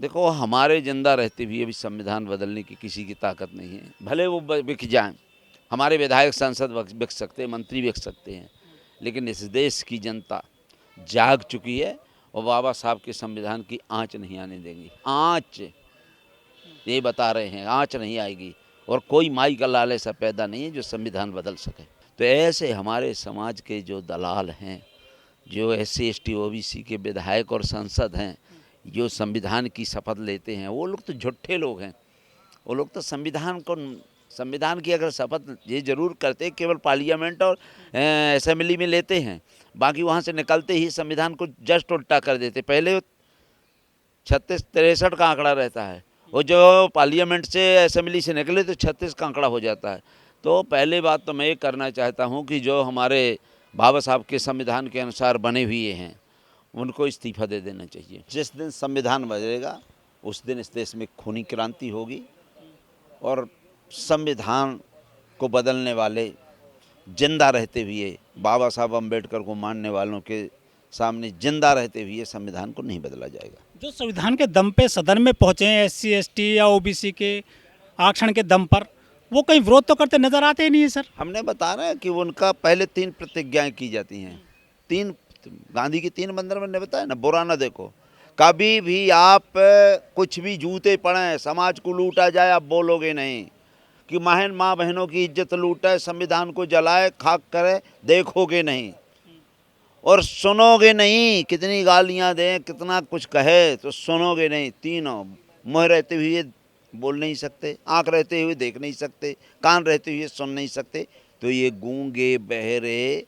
देखो, हमारे जिंदा रहते भी अभी संविधान बदलने की किसी की ताकत नहीं है। भले वो बिक जाएं, हमारे विधायक सांसद बिक सकते हैं, मंत्री बिक सकते हैं, लेकिन इस देश की जनता जाग चुकी है और बाबा साहब के संविधान की आँच नहीं आने देंगी। आँच, ये बता रहे हैं, आँच नहीं आएगी। और कोई माई का लाल ऐसा पैदा नहीं है जो संविधान बदल सके। तो ऐसे हमारे समाज के जो दलाल हैं, जो SC ST OBC के विधायक और सांसद हैं, जो संविधान की शपथ लेते हैं, वो लोग तो झूठे लोग हैं। वो लोग तो संविधान की अगर शपथ ये जरूर करते, केवल पार्लियामेंट और असेंबली में लेते हैं, बाकी वहाँ से निकलते ही संविधान को जस्ट उल्टा कर देते। पहले 36-63 का आंकड़ा रहता है, और जो पार्लियामेंट से असेंबली से निकले तो 36 का आंकड़ा हो जाता है। तो पहले बात तो मैं ये करना चाहता हूँ कि जो हमारे बाबा साहब के संविधान के अनुसार बने हुए हैं, उनको इस्तीफा दे देना चाहिए। जिस दिन संविधान बदलेगा उस दिन इस देश में खूनी क्रांति होगी, और संविधान को बदलने वाले जिंदा रहते हुए, बाबा साहब अम्बेडकर को मानने वालों के सामने जिंदा रहते हुए संविधान को नहीं बदला जाएगा। जो संविधान के दम पे सदन में पहुंचे हैं SC ST या OBC के आरक्षण के दम पर, वो कहीं विरोध तो करते नजर आते ही नहीं है सर। हमने बता रहे हैं कि उनका पहले 3 प्रतिज्ञाएं की जाती हैं। 3 गांधी की 3 बंदर मैंने बताया ना, बुरा ना देखो। कभी भी आप कुछ भी जूते पड़े, समाज को लूटा जाए, आप बोलोगे नहीं कि माँ बहनों की इज्जत लूटे, संविधान को जलाए, खाक करे, देखोगे नहीं और सुनोगे नहीं। कितनी गालियां दें, कितना कुछ कहे, तो सुनोगे नहीं। तीनों मुँह रहते हुए बोल नहीं सकते, आँख रहते हुए देख नहीं सकते, कान रहते हुए सुन नहीं सकते। तो ये गूंगे बहरे,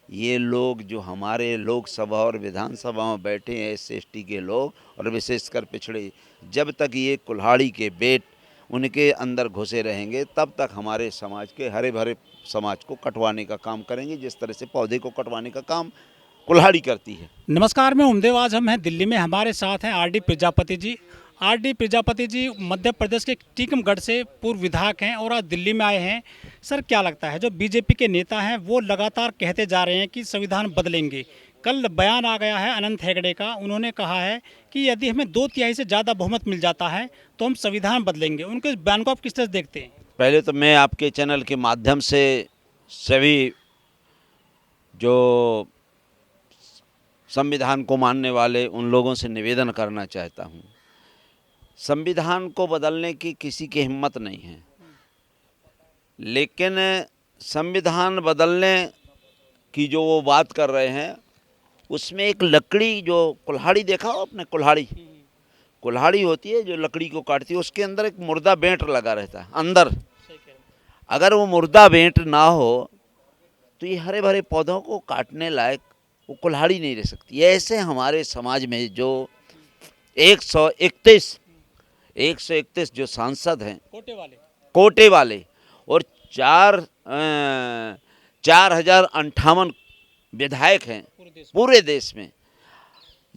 ये लोग जो हमारे लोकसभा और विधानसभा में बैठे हैं, SC ST के लोग, और विशेषकर पिछड़े, जब तक ये कुल्हाड़ी के बेट उनके अंदर घुसे रहेंगे, तब तक हमारे समाज के हरे भरे समाज को कटवाने का काम करेंगे, जिस तरह से पौधे को कटवाने का काम कुल्हाड़ी करती है। नमस्कार, मैं उमदेव। आज हम हैं दिल्ली में, हमारे साथ हैं RD प्रजापति जी। RD प्रजापति जी मध्य प्रदेश के टीकमगढ़ से पूर्व विधायक हैं और आज दिल्ली में आए हैं। सर, क्या लगता है, जो BJP के नेता हैं वो लगातार कहते जा रहे हैं कि संविधान बदलेंगे। कल बयान आ गया है अनंत हेगड़े का, उन्होंने कहा है कि यदि हमें 2/3 से ज़्यादा बहुमत मिल जाता है तो हम संविधान बदलेंगे। उनके इस बयान को आप किस तरह से देखते हैं? पहले तो मैं आपके चैनल के माध्यम से सभी जो संविधान को मानने वाले उन लोगों से निवेदन करना चाहता हूँ, संविधान को बदलने की किसी की हिम्मत नहीं है, लेकिन संविधान बदलने की जो वो बात कर रहे हैं, उसमें एक लकड़ी, जो कुल्हाड़ी देखा हो आपने, कुल्हाड़ी होती है जो लकड़ी को काटती है, उसके अंदर एक मुर्दा बेंट लगा रहता है अंदर। अगर वो मुर्दा बेंट ना हो तो ये हरे भरे पौधों को काटने लायक वो कुल्हाड़ी नहीं रह सकती। ऐसे हमारे समाज में जो 131 जो सांसद हैं, कोटे वाले, और 4,058 विधायक हैं पूरे देश में,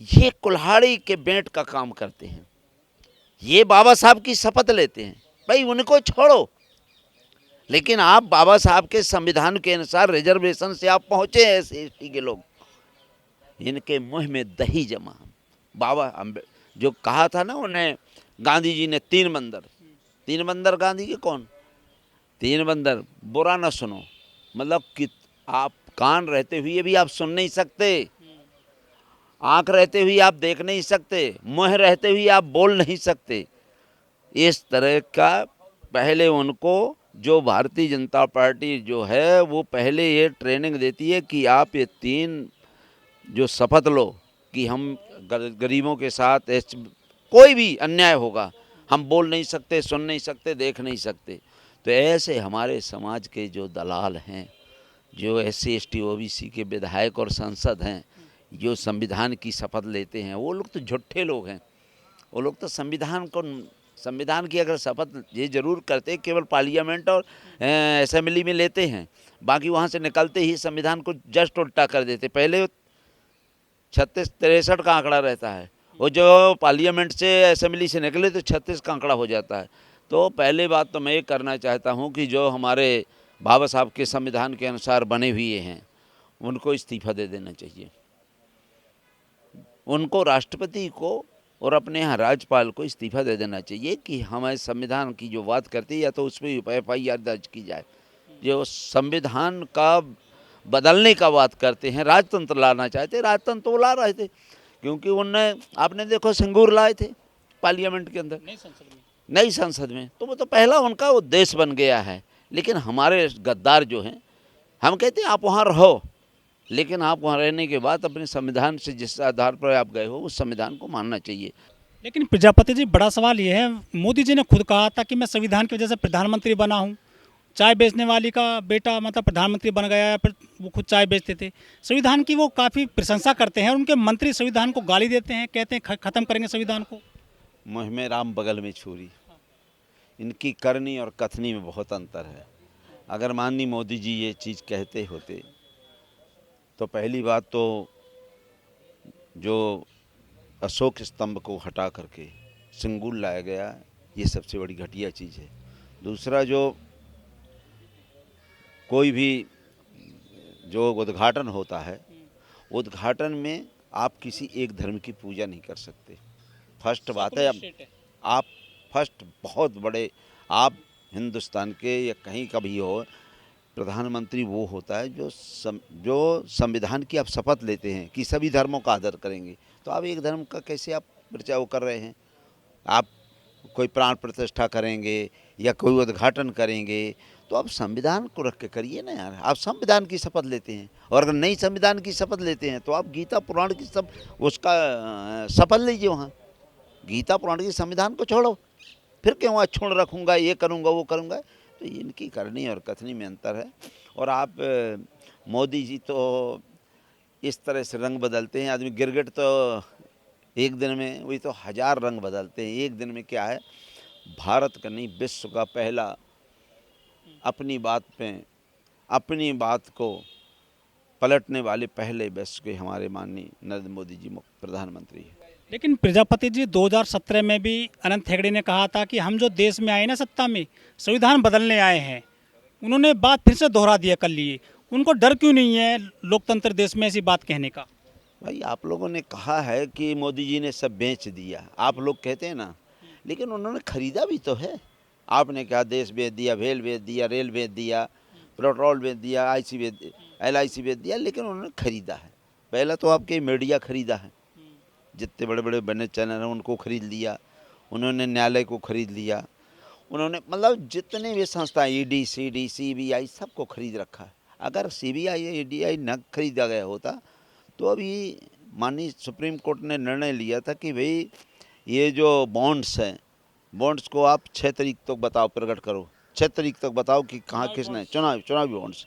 ये कुल्हाड़ी के बेंट का काम करते हैं। ये बाबा साहब की शपथ लेते हैं, भाई उनको छोड़ो, लेकिन आप बाबा साहब के संविधान के अनुसार रिजर्वेशन से आप पहुंचे हैं SC ST के लोग, इनके मुंह में दही जमा। जो कहा था ना उन्हें, गांधी जी ने 3 बंदर गांधी के कौन? 3 बंदर, बुरा ना सुनो, मतलब कि आप कान रहते हुए भी आप सुन नहीं सकते, आंख रहते हुए आप देख नहीं सकते, मुंह रहते हुए आप बोल नहीं सकते। इस तरह का पहले उनको जो भारतीय जनता पार्टी जो है वो पहले ये ट्रेनिंग देती है कि आप ये 3 जो शपथ लो कि हम गरीबों के साथ कोई भी अन्याय होगा, हम बोल नहीं सकते, सुन नहीं सकते, देख नहीं सकते। तो ऐसे हमारे समाज के जो दलाल हैं, जो SC ST OBC के विधायक और सांसद हैं, जो संविधान की शपथ लेते हैं, वो लोग तो झूठे लोग हैं। वो लोग तो संविधान की अगर शपथ ये जरूर करते, केवल पार्लियामेंट और असेंबली में लेते हैं, बाकी वहाँ से निकलते ही संविधान को जस्ट उल्टा कर देते। पहले 36-63 का आंकड़ा रहता है, और जो पार्लियामेंट से असेंबली से निकले तो 36 का आंकड़ा हो जाता है। तो पहले बात तो मैं ये करना चाहता हूँ कि जो हमारे बाबा साहब के संविधान के अनुसार बने हुए हैं, उनको इस्तीफा दे देना चाहिए। उनको राष्ट्रपति को और अपने यहाँ राज्यपाल को इस्तीफा दे देना चाहिए कि हमारे संविधान की जो बात करती है या तो उस पर FIR दर्ज की जाए। जो संविधान का बदलने का बात करते हैं, राजतंत्र लाना चाहते, राजतंत्र वो ला रहे थे, क्योंकि उनने आपने देखो सिंगूर लाए थे पार्लियामेंट के अंदर, नई संसद में, तो वो तो पहला उनका उद्देश्य बन गया है। लेकिन हमारे गद्दार जो हैं, हम कहते हैं आप वहाँ रहो, लेकिन आप वहाँ रहने के बाद अपने संविधान से जिस आधार पर आप गए हो उस संविधान को मानना चाहिए। लेकिन प्रजापति जी, बड़ा सवाल ये है, मोदी जी ने खुद कहा था कि मैं संविधान की वजह से प्रधानमंत्री बना हूँ। चाय बेचने वाली का बेटा मतलब प्रधानमंत्री बन गया, या फिर वो खुद चाय बेचते थे। संविधान की वो काफ़ी प्रशंसा करते हैं और उनके मंत्री संविधान को गाली देते हैं, कहते हैं ख़त्म करेंगे संविधान को। मुँह में राम बगल में छुरी, इनकी करनी और कथनी में बहुत अंतर है। अगर माननीय मोदी जी ये चीज़ कहते होते तो पहली बात तो जो अशोक स्तंभ को हटा करके सिंगूर लाया गया, ये सबसे बड़ी घटिया चीज़ है। दूसरा, जो कोई भी जो उद्घाटन होता है, उद्घाटन में आप किसी एक धर्म की पूजा नहीं कर सकते। फर्स्ट बात है, आप फर्स्ट बहुत बड़े, आप हिंदुस्तान के या कहीं का भी हो, प्रधानमंत्री वो होता है जो संविधान की आप शपथ लेते हैं कि सभी धर्मों का आदर करेंगे। तो आप एक धर्म का कैसे आप प्रचार कर रहे हैं? आप कोई प्राण प्रतिष्ठा करेंगे या कोई उद्घाटन करेंगे तो आप संविधान को रख के करिए ना यार। आप संविधान की शपथ लेते हैं, और अगर नई संविधान की शपथ लेते हैं तो आप गीता पुराण की सब उसका शपथ लीजिए वहाँ। गीता पुराण की संविधान को छोड़ो, फिर क्यों अक्षुण्ण रखूँगा, ये करूँगा वो करूँगा। तो इनकी करनी और कथनी में अंतर है। और आप मोदी जी तो इस तरह से रंग बदलते हैं, आदमी गिरगिट तो एक दिन में, वही तो 1000 रंग बदलते हैं एक दिन में। क्या है, भारत का नहीं विश्व का पहला अपनी बात को पलटने वाले पहले विश्व के हमारे माननीय नरेंद्र मोदी जी प्रधानमंत्री हैं। लेकिन प्रजापति जी, 2017 में भी अनंत हेगड़े ने कहा था कि हम जो देश में आए ना सत्ता में, संविधान बदलने आए हैं। उन्होंने बात फिर से दोहरा दिया कल लिए। उनको डर क्यों नहीं है लोकतंत्र देश में ऐसी बात कहने का? भाई, आप लोगों ने कहा है कि मोदी जी ने सब बेच दिया, आप लोग कहते हैं ना, लेकिन उन्होंने खरीदा भी तो है। आपने कहा देश बेच दिया, भेल बेच दिया, रेल बेच दिया, पेट्रोल बेच दिया, LIC बेच दिया, लेकिन उन्होंने खरीदा है। पहला तो आपके मीडिया खरीदा है, जितने बड़े बड़े बने चैनल हैं उनको खरीद लिया उन्होंने, न्यायालय को खरीद लिया उन्होंने, मतलब जितने भी संस्थाएं ED, CD, CBI सबको खरीद रखा है। अगर CBI या EDI न खरीदा गया होता तो अभी माननीय सुप्रीम कोर्ट ने निर्णय लिया था कि भाई ये जो बॉन्ड्स हैं, बॉन्ड्स को आप 6 तारीख तक बताओ, प्रकट करो, 6 तारीख तक बताओ कि कहाँ किसने चुनावी बॉन्ड्स,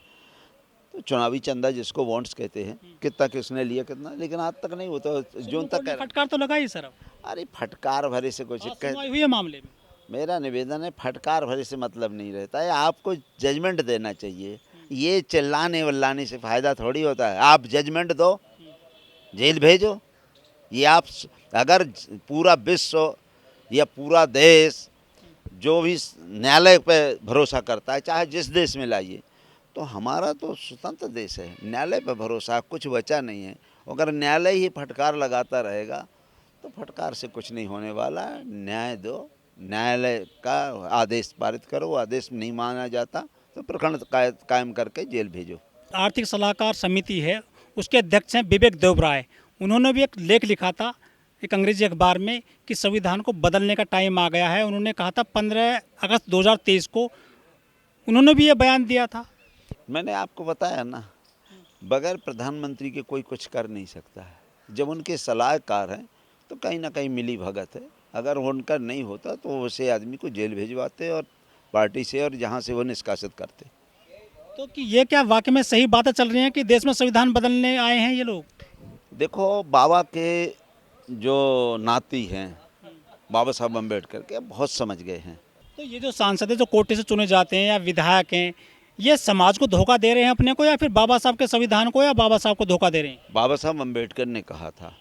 तो चुनावी चंदा जिसको बॉन्ड्स कहते हैं, कितना किसने लिया कितना, लेकिन आज तक नहीं होता। जून तक फटकार तो लगाई सर। अरे फटकार भरे से कुछ हुई है मामले में। मेरा निवेदन है, फटकार भरे से मतलब नहीं रहता है, आपको जजमेंट देना चाहिए। ये चिल्लाने वल्लाने से फ़ायदा थोड़ी होता है। आप जजमेंट दो, जेल भेजो। ये आप अगर पूरा विश्व या पूरा देश जो भी न्यायालय पे भरोसा करता है, चाहे जिस देश में लाइए, तो हमारा तो स्वतंत्र देश है, न्यायालय पे भरोसा कुछ बचा नहीं है। अगर न्यायालय ही फटकार लगाता रहेगा तो फटकार से कुछ नहीं होने वाला। न्याय दो, न्यायालय का आदेश पारित करो, आदेश नहीं माना जाता तो प्रकरण कायम करके जेल भेजो। आर्थिक सलाहकार समिति है, उसके अध्यक्ष हैं विवेक देवराय। उन्होंने भी एक लेख लिखा था एक अंग्रेजी अखबार में कि संविधान को बदलने का टाइम आ गया है। उन्होंने कहा था 15 अगस्त 2023 को, उन्होंने भी ये बयान दिया था। मैंने आपको बताया ना, बगैर प्रधानमंत्री के कोई कुछ कर नहीं सकता है। जब उनके सलाहकार हैं तो कहीं ना कहीं मिली भगत है। अगर उनका नहीं होता तो उसे आदमी को जेल भेजवाते और पार्टी से, और जहाँ से वो निष्कासित करते। तो कि ये क्या वाकई में सही बातें चल रही हैं कि देश में संविधान बदलने आए हैं ये लोग? देखो, बाबा के जो नाती हैं, बाबा साहब अम्बेडकर के, बहुत समझ गए हैं। तो ये जो सांसद है जो कोटे से चुने जाते हैं या विधायक हैं, ये समाज को धोखा दे रहे हैं अपने को, या फिर बाबा साहब के संविधान को, या बाबा साहब को धोखा दे रहे हैं? बाबा साहब अम्बेडकर ने कहा था,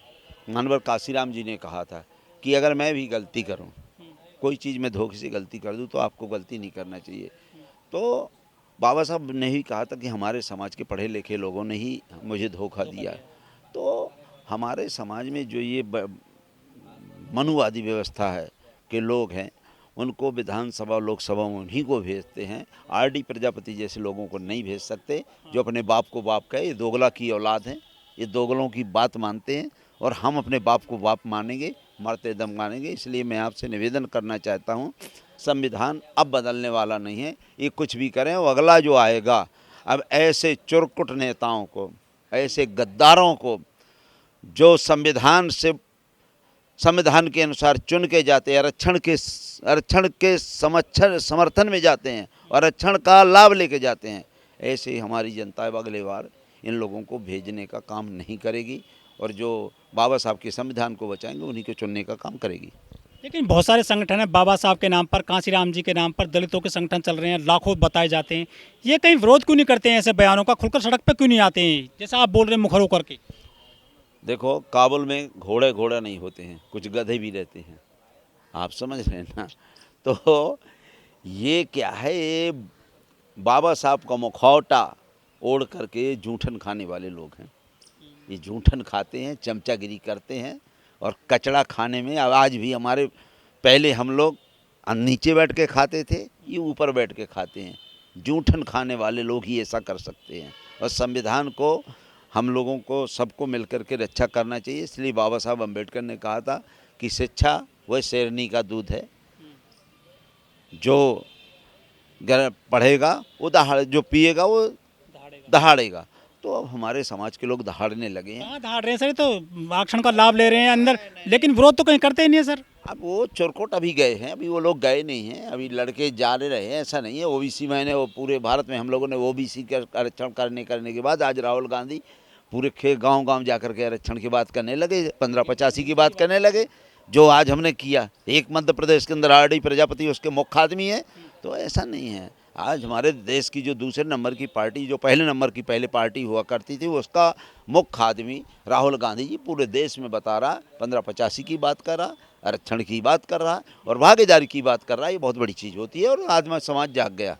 मानवर काशीराम जी ने कहा था कि अगर मैं भी गलती करूं, कोई चीज़ में धोखे से गलती कर दूं तो आपको गलती नहीं करना चाहिए। तो बाबा साहब ने ही कहा था कि हमारे समाज के पढ़े लिखे लोगों ने ही मुझे धोखा दिया। तो हमारे समाज में जो ये मनुवादी व्यवस्था है के लोग हैं, उनको विधानसभा लोकसभा में उन्हीं को भेजते हैं। आरडी प्रजापति जैसे लोगों को नहीं भेज सकते, जो अपने बाप को बाप कहे। ये दोगला की औलाद हैं, ये दोगलों की बात मानते हैं और हम अपने बाप को बाप मानेंगे, मरते दम मानेंगे। इसलिए मैं आपसे निवेदन करना चाहता हूँ, संविधान अब बदलने वाला नहीं है। ये कुछ भी करें, वो अगला जो आएगा, अब ऐसे चुरकुट नेताओं को, ऐसे गद्दारों को जो संविधान के अनुसार चुन के जाते हैं, आरक्षण के समर्थन में जाते हैं और आरक्षण का लाभ लेके जाते हैं, ऐसे ही हमारी जनता अब अगले बार इन लोगों को भेजने का काम नहीं करेगी और जो बाबा साहब के संविधान को बचाएंगे उन्हीं को चुनने का काम करेगी। लेकिन बहुत सारे संगठन हैं बाबा साहब के नाम पर, कांसीराम जी के नाम पर दलितों के संगठन चल रहे हैं, लाखों बताए जाते हैं। ये कहीं विरोध क्यों नहीं करते हैं ऐसे बयानों का, खुलकर सड़क पर क्यों नहीं आते हैं जैसा आप बोल रहे हैं मुखर होकर के? देखो, काबुल में घोड़े नहीं होते हैं, कुछ गधे भी रहते हैं, आप समझ रहे हैं ना। तो ये क्या है, ये बाबा साहब का मुखौटा ओढ़ करके जूठन खाने वाले लोग हैं। ये जूठन खाते हैं, चमचागिरी करते हैं और कचड़ा खाने में आज भी हमारे, पहले हम लोग नीचे बैठ के खाते थे, ये ऊपर बैठ के खाते हैं। जूठन खाने वाले लोग ही ऐसा कर सकते हैं और संविधान को हम लोगों को सबको मिलकर के रक्षा करना चाहिए। इसलिए बाबा साहब अम्बेडकर ने कहा था कि शिक्षा वह शेरनी का दूध है, जो पढ़ेगा वो जो पिएगा वो दहाड़ेगा। तो अब हमारे समाज के लोग दहाड़ने लगे हैं। हाँ, दहाड़ रहे हैं सर, तो आरक्षण का लाभ ले रहे हैं अंदर, लेकिन विरोध तो कहीं करते ही नहीं है सर। अब वो चुरकुट अभी गए हैं, अभी वो लोग गए नहीं हैं, अभी लड़के जा रहे हैं, ऐसा नहीं है। ओबीसी मैंने वो पूरे भारत में हम लोगों ने ओबीसी का आरक्षण करने के बाद आज राहुल गांधी पूरे गांव जाकर के आरक्षण की बात करने लगे, 1585 की बात करने लगे, जो आज हमने किया। एक मध्य प्रदेश के अंदर आरडी प्रजापति उसके मुख्य आदमी है। तो ऐसा नहीं है, आज हमारे देश की जो दूसरे नंबर की पार्टी, जो पहले नंबर की पहले पार्टी हुआ करती थी, उसका मुख्य आदमी राहुल गांधी जी पूरे देश में बता रहा, 1585 की बात कर रहा, आरक्षण की बात कर रहा और भागीदारी की बात कर रहा है। ये बहुत बड़ी चीज़ होती है और आज में समाज जाग गया।